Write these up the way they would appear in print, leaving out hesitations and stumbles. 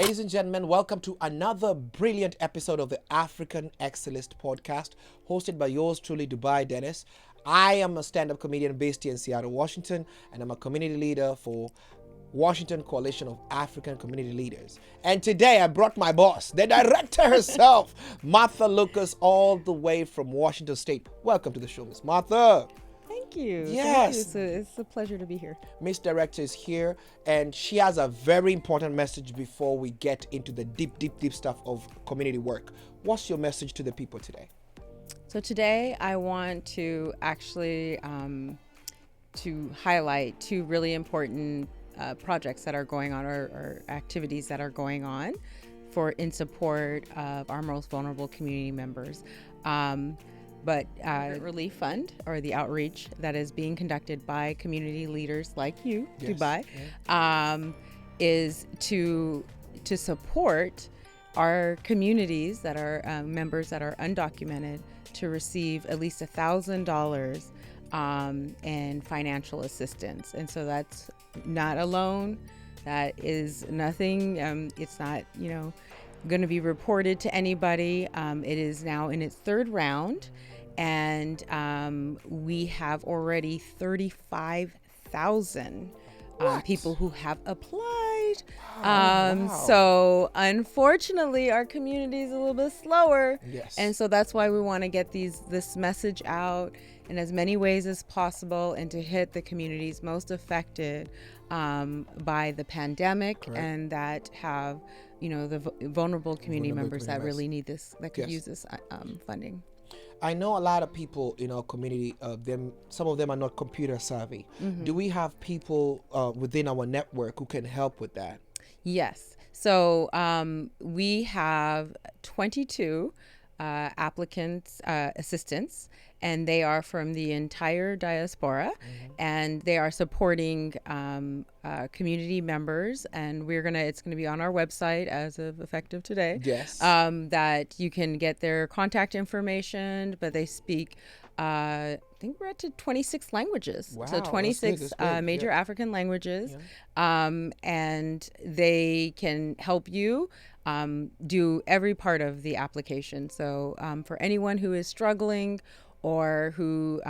Ladies and gentlemen, welcome to another brilliant episode of the African Excellist podcast, hosted by yours truly, Dubai Dennis. I am a stand-up comedian based here in Seattle, Washington, and I'm a community leader for Washington Coalition of African Community Leaders. And today I brought my boss, the director herself, Martha Lucas, all the way from Washington State. Welcome to the show, Miss Martha. Thank you. Yes. Thank you. It's a pleasure to be here. Miss Director is here, and she has a very important message before we get into the deep stuff of community work. What's your message to the people today? So today I want to actually to highlight two really important projects that are going on, or activities that are going on in support of our most vulnerable community members. But Relief Fund, or the outreach that is being conducted by community leaders like you, Yes, Dubai, is to support our communities that are members that are undocumented to receive at least $1,000 in financial assistance. And so that's not a loan. That is nothing. It's not, going to be reported to anybody. It is now in its third round, and we have already 35,000 people who have applied. Wow. So unfortunately, our community is a little bit slower. Yes. And so that's why we want to get this message out in as many ways as possible, and to hit the communities most affected by the pandemic. Correct. And that have the vulnerable community members that really need this, that could use this funding. I know a lot of people in our community, some of them are not computer savvy. Mm-hmm. Do we have people within our network who can help with that? Yes. So we have 22 applicants, assistants, and they are from the entire diaspora, and they are supporting community members. And it's going to be on our website as of effective today. Yes. That you can get their contact information, but they speak, I think we're up to 26 languages. Wow, So 26 that's good. major African languages. And they can help you do every part of the application. So for anyone who is struggling, or who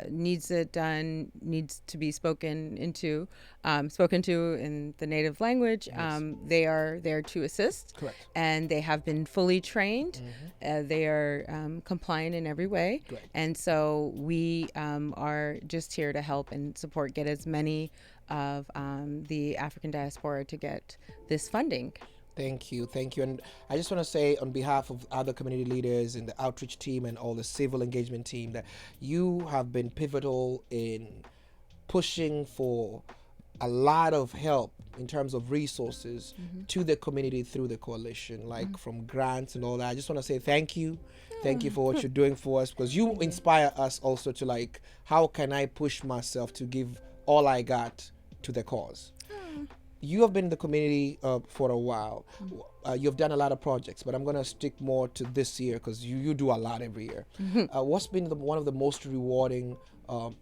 needs it done, needs to be spoken to in the native language, they are there to assist. Correct. And they have been fully trained. They are compliant in every way. Great. And so we are just here to help and support, get as many of the African diaspora to get this funding. Thank you. And I just want to say, on behalf of other community leaders in the outreach team and all the civil engagement team, that you have been pivotal in pushing for a lot of help in terms of resources to the community through the coalition, like from grants and all that. I just want to say thank you. Thank you for what you're doing for us, because you inspire us also to, how can I push myself to give all I got to the cause? You have been in the community for a while. You've done a lot of projects, but I'm going to stick more to this year, because you do a lot every year. What's been one of the most rewarding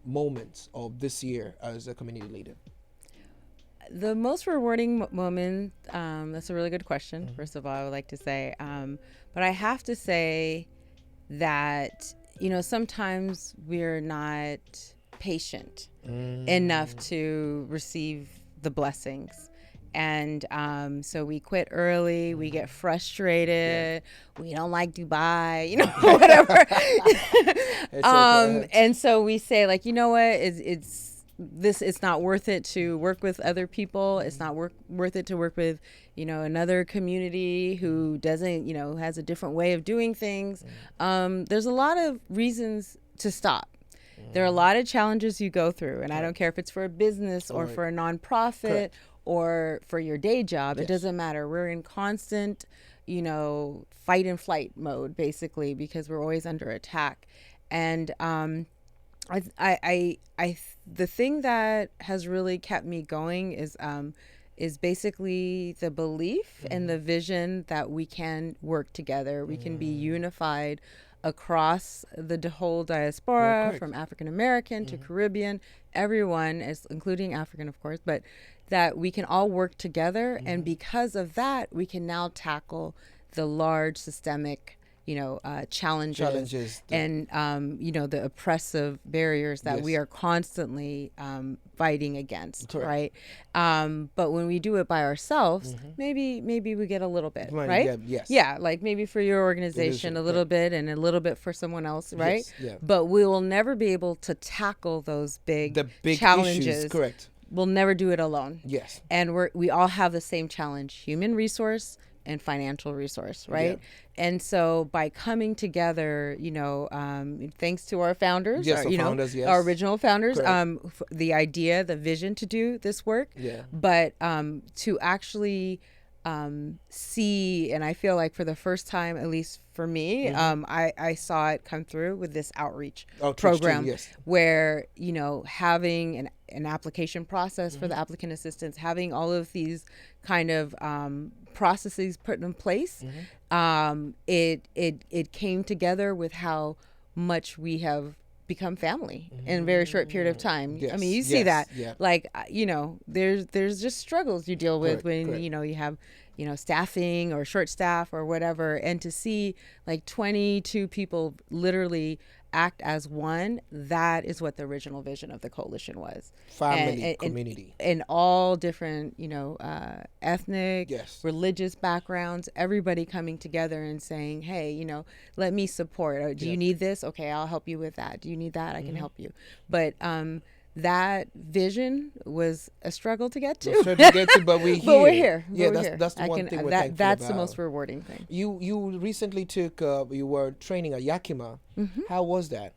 moments of this year as a community leader? The most rewarding moment, that's a really good question, first of all, I would like to say. But I have to say that, sometimes we're not patient enough to receive the blessings. And so we quit early, we get frustrated, we don't like Dubai, whatever. Okay. And so we say, you know what, it's not worth it to work with other people. It's not worth it to work with, another community who doesn't, has a different way of doing things. There's a lot of reasons to stop. There are a lot of challenges you go through, and I don't care if it's for a business or for a nonprofit. Correct. Or for your day job. Yes. It doesn't matter. We're in constant, fight and flight mode, basically, because we're always under attack. And the thing that has really kept me going is basically the belief and the vision that we can work together. We can be unified across the whole diaspora, from African American to Caribbean, everyone, including African, of course, but that we can all work together, and because of that, we can now tackle the large systemic, challenges and the oppressive barriers that we are constantly fighting against. Correct. Right. But when we do it by ourselves, maybe we get a little bit, right? Yeah, yes. Yeah, like maybe for your organization a little bit and a little bit for someone else, right? Yes, yeah. But we will never be able to tackle those big challenges. Issues, correct. We'll never do it alone. Yes. And we all have the same challenge: human resource and financial resource, right? Yeah. And so by coming together, thanks to our founders, yes, yes. our original founders, Correct. The idea, the vision to do this work, but to actually see, and I feel like for the first time, at least for me, I saw it come through with this outreach program team, yes. where, having an application process for the applicant assistance, having all of these kind of processes put in place, it came together with how much we have become family in a very short period of time. Yes. I mean, you see that, yeah. like, there's just struggles you deal with when, correct. you have, staffing or short staff or whatever. And to see like 22 people literally act as one, that is what the original vision of the coalition was. Family, community. And all different, ethnic, religious backgrounds, everybody coming together and saying, hey, let me support. Or, do you need this? Okay, I'll help you with that. Do you need that? I can help you. But that vision was a struggle to get to. But we're here. But we're here. Yeah, that's the one thing we're thankful That's about. the most rewarding thing. You recently you were training at Yakima. How was that?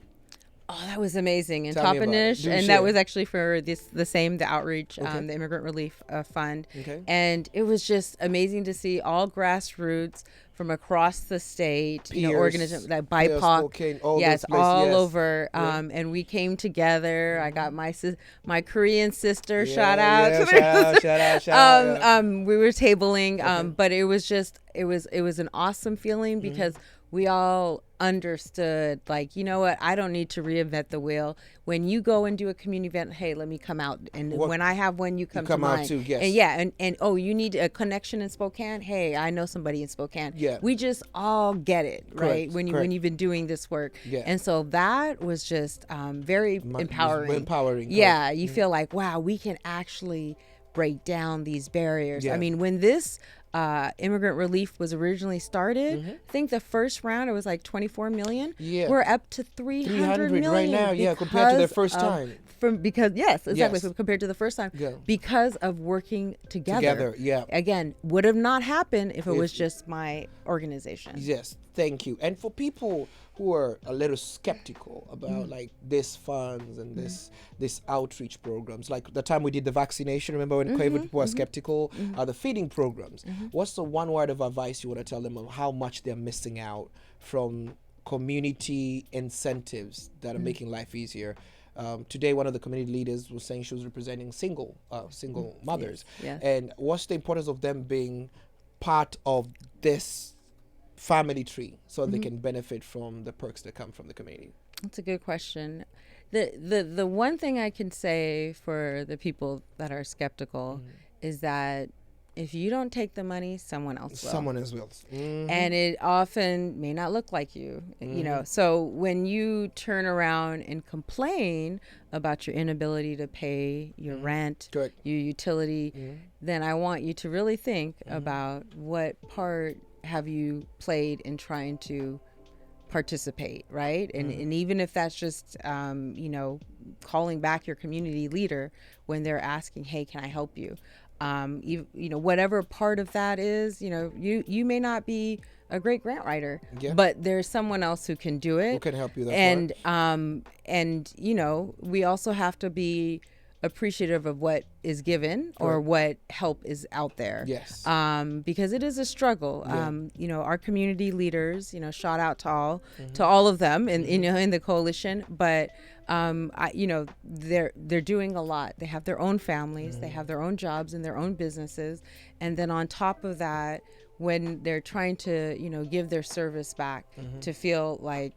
Oh, that was amazing. In Tell me about it. Toppenish. Do And share. that was actually for the outreach, the Immigrant Relief Fund. Okay. And it was just amazing to see all grassroots from across the state, Peers, organizations like BIPOC. Spokane, all Yes, those places, all yes. over. And we came together. I got my Korean sister, shout out. Shout out. We were tabling, but it was just, it was an awesome feeling because we all understood, like, you know what, I don't need to reinvent the wheel. When you go and do a community event, hey, let me come out. And when I have one, you come to out mine. too, yes. And oh, you need a connection in Spokane? Hey, I know somebody in Spokane. Yeah. We just all get it, right? Correct, When you've been doing this work. Yeah. And so that was just very empowering. Empowering. Yeah, you feel like, wow, we can actually break down these barriers. Yeah. I mean, when this Immigrant Relief was originally started, I think the first round it was like 24 million. Yeah. We're up to 300 million right now, compared to the first time. Compared to the first time. Yeah. Because of working together. Yeah. Again, would have not happened if it was just my organization. Yes, thank you. And for people who are a little skeptical about like this funds and this outreach programs, like the time we did the vaccination, remember when COVID people were skeptical, the feeding programs. What's the one word of advice you want to tell them of how much they're missing out from community incentives that are making life easier? Today, one of the community leaders was saying she was representing single mothers. Yes. And what's the importance of them being part of this family tree so they can benefit from the perks that come from the community? That's a good question. The one thing I can say for the people that are skeptical is that if you don't take the money, someone else will. Someone else will. And it often may not look like you, So when you turn around and complain about your inability to pay your rent, Correct. your utility, then I want you to really think about what part have you played in trying to participate, right? And even if that's just, calling back your community leader when they're asking, hey, can I help you? Whatever part of that is, you may not be a great grant writer, but there's someone else who can do it. Who can help you that And we also have to be appreciative of what is given or what help is out there. Yes. Because it is a struggle. Our community leaders, shout out to all of them in the coalition, but they're doing a lot. They have their own families, they have their own jobs and their own businesses. And then on top of that, when they're trying to, give their service back to feel like,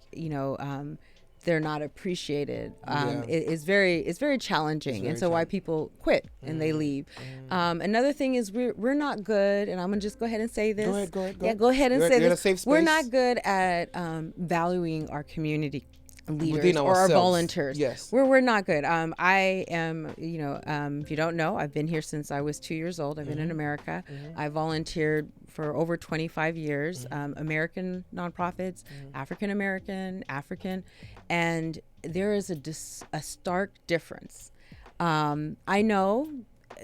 they're not appreciated. Yeah. It's very challenging, very and so why people quit and they leave. Another thing is we're not good, and I'm gonna just go ahead and say this. Go ahead. Yeah, go ahead and You're say in a this. safe space. We're not good at valuing our community leaders Within or our ourselves. volunteers. Yes. We're not good. I am, if you don't know, I've been here since I was 2 years old. I've been in America. I volunteered for over 25 years, American nonprofits, African American, African, and there is a stark difference. I know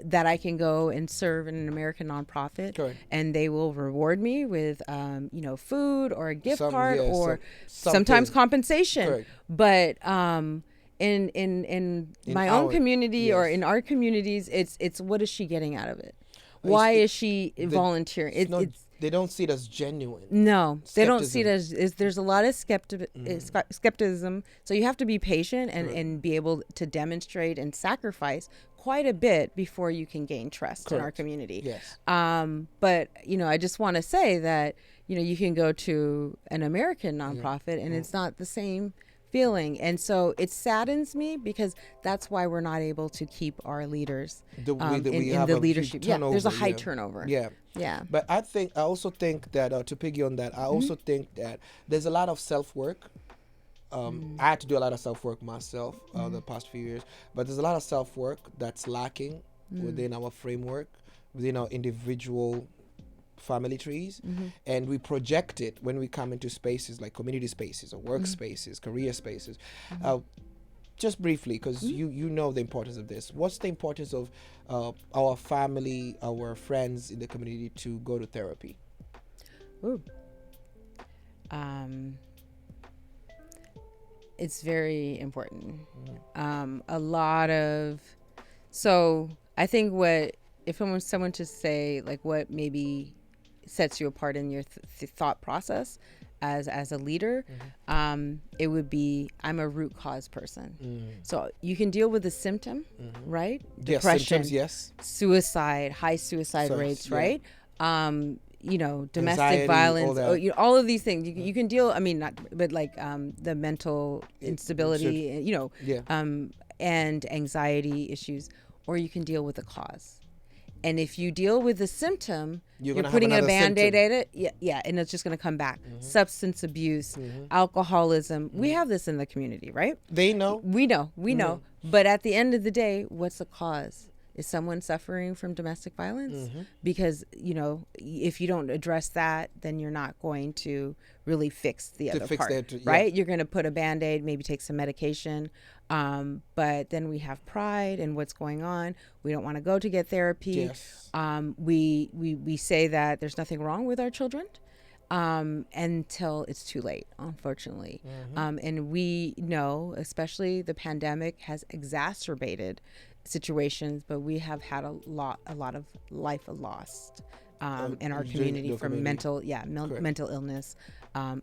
that I can go and serve in an American nonprofit, Correct. and they will reward me with, food or a gift card or something. sometimes compensation. Correct. But in my own community or yes. in our communities, it's what is she getting out of it? Why is she volunteering? They don't see it as genuine. No, they don't see it as there's a lot of skepticism. So you have to be patient and be able to demonstrate and sacrifice quite a bit before you can gain trust in our community. Yes. But I just want to say that you can go to an American nonprofit and it's not the same feeling, and so it saddens me because that's why we're not able to keep our leaders in the leadership. Yeah, there's a high turnover. Yeah. But I also think that to piggy on that, I also think that there's a lot of self-work. I had to do a lot of self-work myself the past few years, but there's a lot of self-work that's lacking within our framework, within our individual family trees, and we project it when we come into spaces like community spaces or work spaces, career spaces. Just briefly, because you know the importance of this. What's the importance of our family, our friends in the community to go to therapy? Ooh. It's very important. So I think if I want someone to say like what maybe sets you apart in your thought process as a leader, it would be I'm a root cause person. So you can deal with the symptom, right? Yes, Depression, symptoms, yes. Suicide, high suicide rates, right? Domestic Anxiety, violence, all all of these things. You can deal. I mean, not, but like the mental instability, and anxiety issues, or you can deal with the cause. And if you deal with the symptom, you're putting a Band-Aid at it. Yeah, and it's just going to come back. Substance abuse, alcoholism. We have this in the community, right? They know. We know. But at the end of the day, what's the cause? Is someone suffering from domestic violence? Because, if you don't address that, then you're not going to really fix the other part, right? You're going to put a Band-Aid, maybe take some medication. But then we have pride and what's going on. We don't want to go to get therapy. Yes. We say that there's nothing wrong with our children until it's too late, unfortunately. And we know, especially the pandemic has exacerbated situations, but we have had a lot of life lost in our community from mental illness.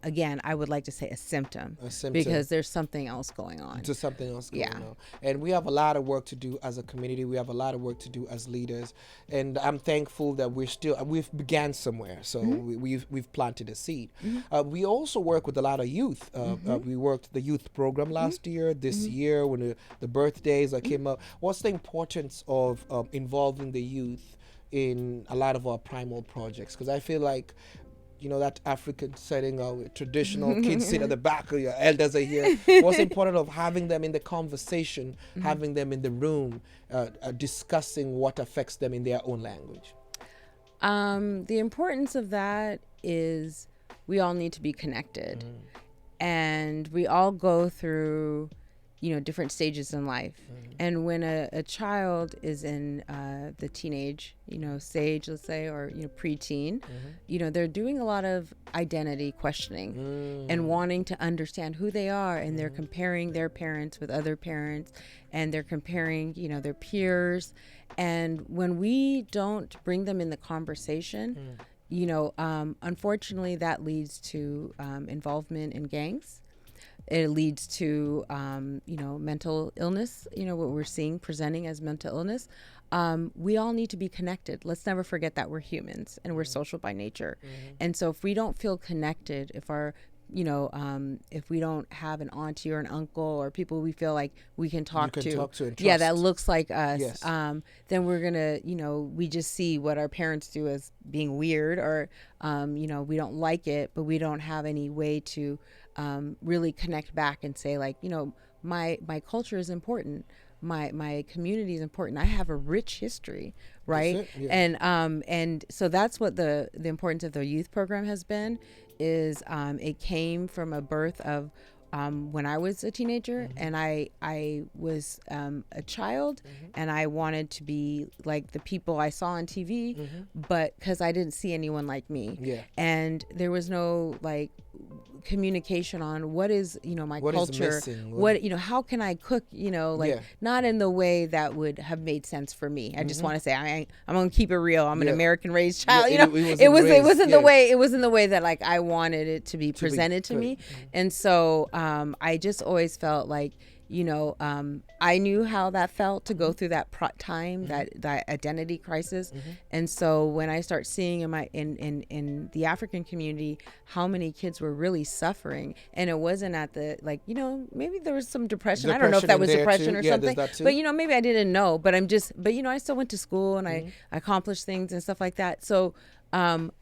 Again, I would like to say a symptom because there's something else going on. There's something else going on. And we have a lot of work to do as a community. We have a lot of work to do as leaders. And I'm thankful that we've began somewhere. So we've planted a seed. We also work with a lot of youth. We worked the youth program last year, this year when the birthdays that came up. What's the importance of involving the youth in a lot of our primal projects? Because I feel like that African setting with traditional kids sit at the back, or your elders are here. What's important of having them in the conversation, having them in the room, discussing what affects them in their own language? The importance of that is we all need to be connected, and we all go through different stages in life. And when a child is in the teenage stage, let's say, or preteen, they're doing a lot of identity questioning and wanting to understand who they are, and they're comparing their parents with other parents, and they're comparing their peers. And when we don't bring them in the conversation, unfortunately that leads to involvement in gangs. It leads to, mental illness, what we're seeing presenting as mental illness. We all need to be connected. Let's never forget that we're humans and we're social by nature. And so if we don't feel connected, if our if we don't have an auntie or an uncle or people we feel like we can talk You can to, talk to and yeah, trust. that looks like us, Yes. then we're gonna, we just see what our parents do as being weird, or we don't like it, but we don't have any way to really connect back and say, like, my culture is important, my community is important, I have a rich history, right? That's it, yeah. And so that's what the importance of the youth program has been, is it came from a birth of when I was a teenager, and I was a child, and I wanted to be like the people I saw on TV, but because I didn't see anyone like me, Yeah. and there was no like communication on what is my What is culture, missing? what how can I cook, like, Yeah. not in the way that would have made sense for me. I just want to say I'm gonna keep it real. I'm an Yeah. American raised child. Yeah, It wasn't raised, the yeah. way, it wasn't the way that like I wanted it to be presented to good. me. And so I just always felt like I knew how that felt to go through that time, that identity crisis. And so when I start seeing in the African community how many kids were really suffering, and it wasn't at the like maybe there was some depression. I don't know if that was depression or something, but maybe I didn't know. But I still went to school, and I accomplished things and stuff like that. So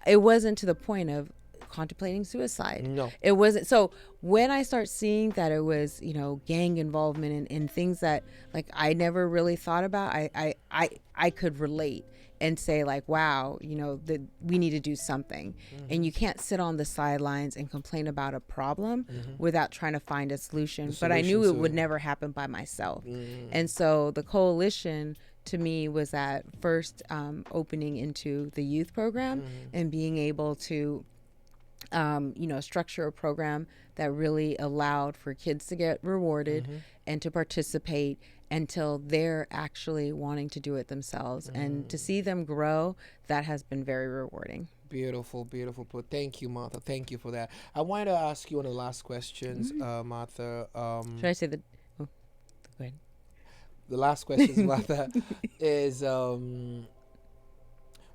it wasn't to the point of contemplating suicide. No. It wasn't. So when I start seeing that it was, gang involvement and things that like I never really thought about, I could relate and say like, wow, that we need to do something. And you can't sit on the sidelines and complain about a problem without trying to find a solution. But I knew it would never happen by myself. And so the coalition to me was that first opening into the youth program and being able to structure a program that really allowed for kids to get rewarded and to participate until they're actually wanting to do it themselves. And to see them grow, that has been very rewarding. Beautiful, beautiful. Thank you, Martha. Thank you for that. I wanted to ask you one of the last questions, Martha. Should I say go ahead. The last question, Martha, is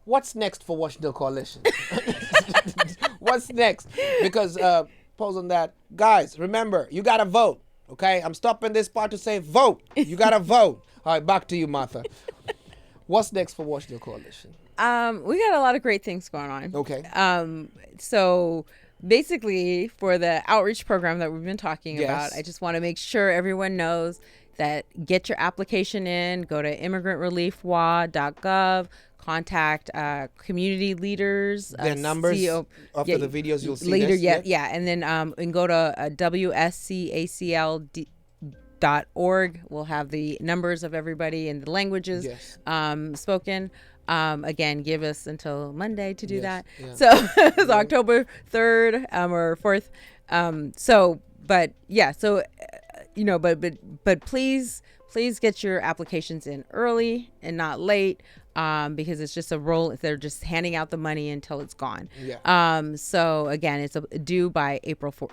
what's next for Washington Coalition? What's next? Because pause on that, guys. Remember, you gotta vote. Okay, I'm stopping this part to say vote. You gotta vote. All right, back to you, Martha. What's next for Washington Coalition? We got a lot of great things going on. Okay. So basically, for the outreach program that we've been talking about, I just want to make sure everyone knows that get your application in. Go to immigrant.reliefwa.gov. Contact community leaders. Their numbers after the videos you'll see later. this. Yeah, and then and go to WSCACL.org. We'll have the numbers of everybody and the languages spoken. Again, give us until Monday to do that. Yeah. So it's October 3rd or 4th. But please get your applications in early and not late. Because it's just a roll. They're just handing out the money until it's gone. Yeah. So again, it's due by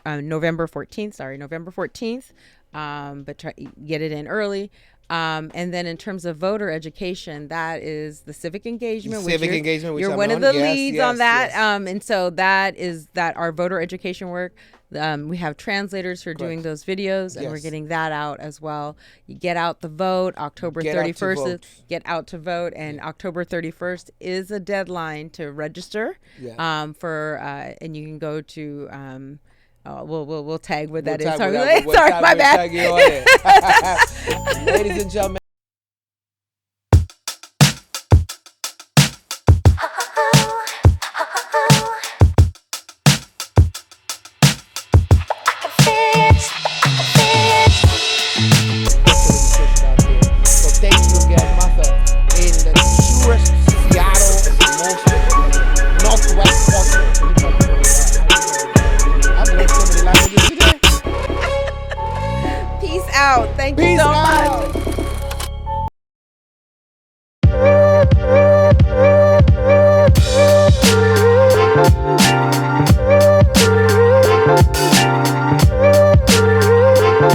November 14th. But get it in early. And then in terms of voter education, that is the civic engagement. You're one of the leads on that. And so that is our voter education work. We have translators who are doing those videos, and we're getting that out as well. You get out the vote. October 31st get out to vote, and October 31st is a deadline to register. And you can go to we'll tag what that is. Sorry, my bad. Ladies and gentlemen. Thank you again, Martha, in the truest Seattle, most northwest